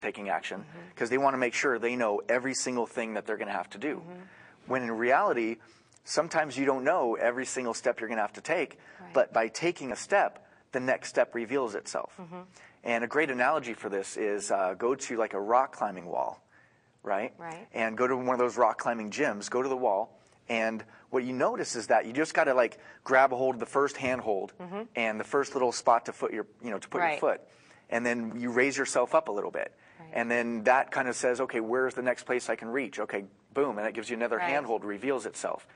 taking action because they want to make sure they know every single thing that they're going to have to do. When in reality, sometimes you don't know every single step you're going to have to take, but by taking a step, the next step reveals itself. And a great analogy for this is go to like a rock climbing wall, right? And go to one of those rock climbing gyms, go to the wall, and what you notice is that you just got to like grab a hold of the first handhold and the first little spot to put your, to put your foot. And then you raise yourself up a little bit. And then that kind of says, okay, where's the next place I can reach? Okay, boom, and that gives you another handhold, reveals itself.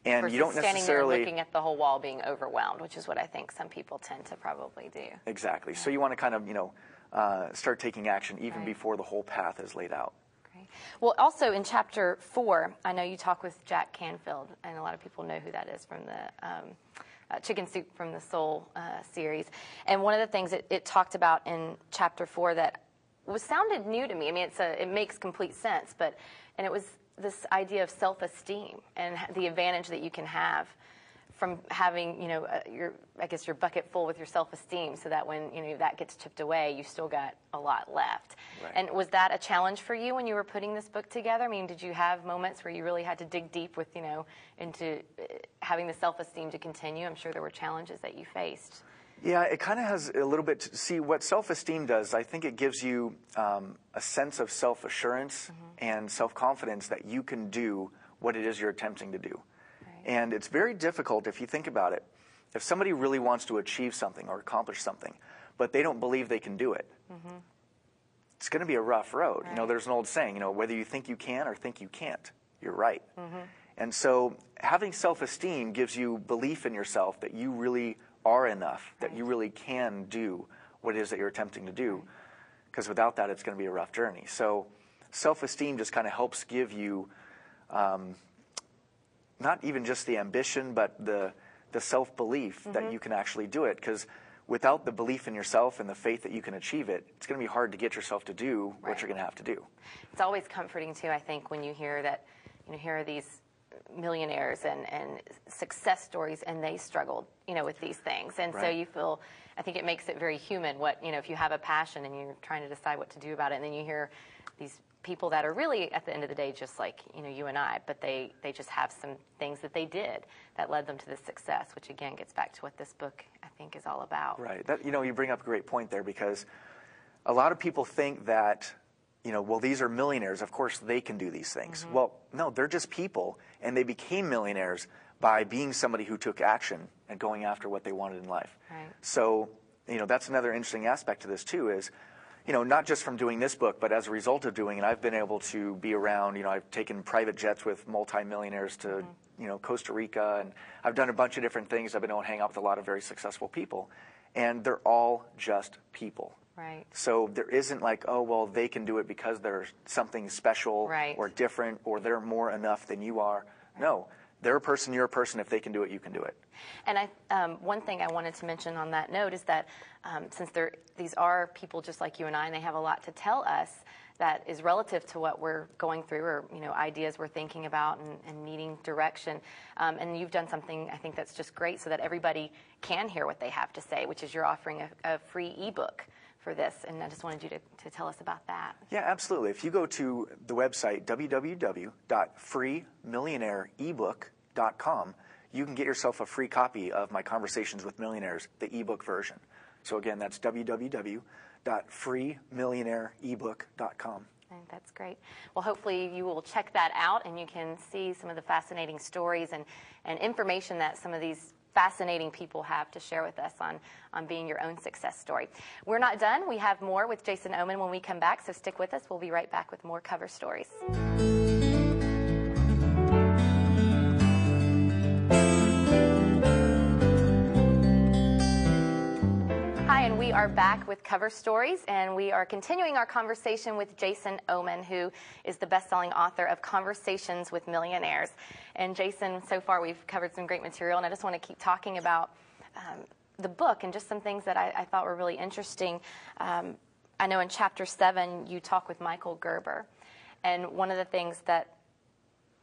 And versus you don't standing necessarily there looking at the whole wall being overwhelmed, which is what I think some people tend to probably do. Exactly. So you want to kind of, start taking action even before the whole path is laid out. Great. Well, also in chapter 4, I know you talk with Jack Canfield, and a lot of people know who that is from the Chicken Soup from the Soul series. And one of the things it talked about in chapter 4 that sounded new to me. I mean, it makes complete sense, and it was this idea of self-esteem and the advantage that you can have from having, your bucket full with your self-esteem, so that when, that gets chipped away, you still got a lot left. And was that a challenge for you when you were putting this book together? I mean, did you have moments where you really had to dig deep with, into having the self-esteem to continue? I'm sure there were challenges that you faced. Yeah, it kind of has a little bit to see what self-esteem does. I think it gives you a sense of self-assurance and self-confidence that you can do what it is you're attempting to do. And it's very difficult if you think about it. If somebody really wants to achieve something or accomplish something, but they don't believe they can do it, it's going to be a rough road. There's an old saying, whether you think you can or think you can't, you're right. And so having self-esteem gives you belief in yourself that you really are enough, that you really can do what it is that you're attempting to do, because without that, it's going to be a rough journey. So self-esteem just kind of helps give you not even just the ambition, but the self-belief that you can actually do it, because without the belief in yourself and the faith that you can achieve it, it's going to be hard to get yourself to do what you're going to have to do. It's always comforting, too, I think, when you hear that, here are these millionaires and success stories, and they struggled, with these things. And so you feel, I think it makes it very human, if you have a passion and you're trying to decide what to do about it, and then you hear these people that are really, at the end of the day, just like, you and I, but they just have some things that they did that led them to this success, which again gets back to what this book, I think, is all about. Right. That, you bring up a great point there, because a lot of people think that, well, these are millionaires, of course they can do these things. Well, no, they're just people, and they became millionaires by being somebody who took action and going after what they wanted in life. So, that's another interesting aspect to this too, is, not just from doing this book, but as a result of doing it, I've been able to be around, I've taken private jets with multimillionaires to, Costa Rica, and I've done a bunch of different things. I've been able to hang out with a lot of very successful people, and they're all just people. So there isn't like, oh, well, they can do it because they're something special or different, or they're more enough than you are. No, they're a person, you're a person. If they can do it, you can do it. And one thing I wanted to mention on that note is that since these are people just like you and I, and they have a lot to tell us that is relative to what we're going through, or ideas we're thinking about and needing direction. And you've done something, I think, that's just great, so that everybody can hear what they have to say, which is you're offering a free ebook for this, and I just wanted you to tell us about that. Yeah, absolutely. If you go to the website www.freemillionaireebook.com, you can get yourself a free copy of my Conversations with Millionaires, the ebook version. So again, that's www.freemillionaireebook.com. That's great. Well, hopefully you will check that out, and you can see some of the fascinating stories and information that some of these fascinating people have to share with us on being your own success story. We're not done. We have more with Jason Oman when we come back, so stick with us. We'll be right back with more Cover Stories. Hi, and we are back with Cover Stories, and we are continuing our conversation with Jason Oman, who is the best-selling author of Conversations with Millionaires. And Jason, so far we've covered some great material, and I just want to keep talking about the book and just some things that I thought were really interesting. I know in Chapter 7 you talk with Michael Gerber, and one of the things that,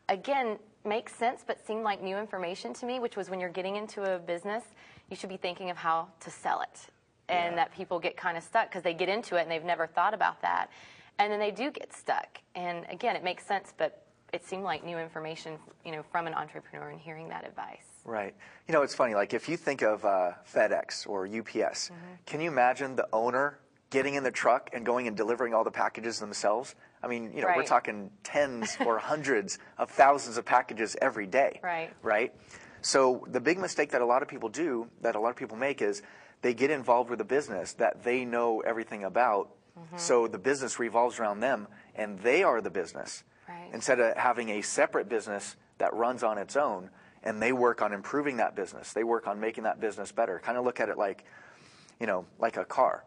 again, makes sense but seemed like new information to me, which was when you're getting into a business, you should be thinking of how to sell it. And that people get kind of stuck because they get into it and they've never thought about that. and then they do get stuck. And again, it makes sense, but it seemed like new information, from an entrepreneur and hearing that advice. Right. It's funny, like if you think of FedEx or UPS, can you imagine the owner getting in the truck and going and delivering all the packages themselves? I mean, Right. we're talking tens or hundreds of thousands of packages every day. Right. Right? So the big mistake that a lot of people do, that a lot of people make, is they get involved with a business that they know everything about, so the business revolves around them, and they are the business. Right. Instead of having a separate business that runs on its own, and they work on improving that business. They work on making that business better. Kind of look at it like, like a car.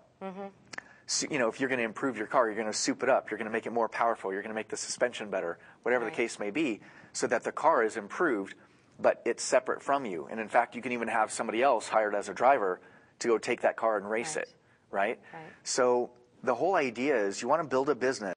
So, if you're going to improve your car, you're going to soup it up. You're going to make it more powerful. You're going to make the suspension better, whatever the case may be, so that the car is improved, but it's separate from you. And in fact, you can even have somebody else hired as a driver to go take that car and race it, right? Right. So the whole idea is you want to build a business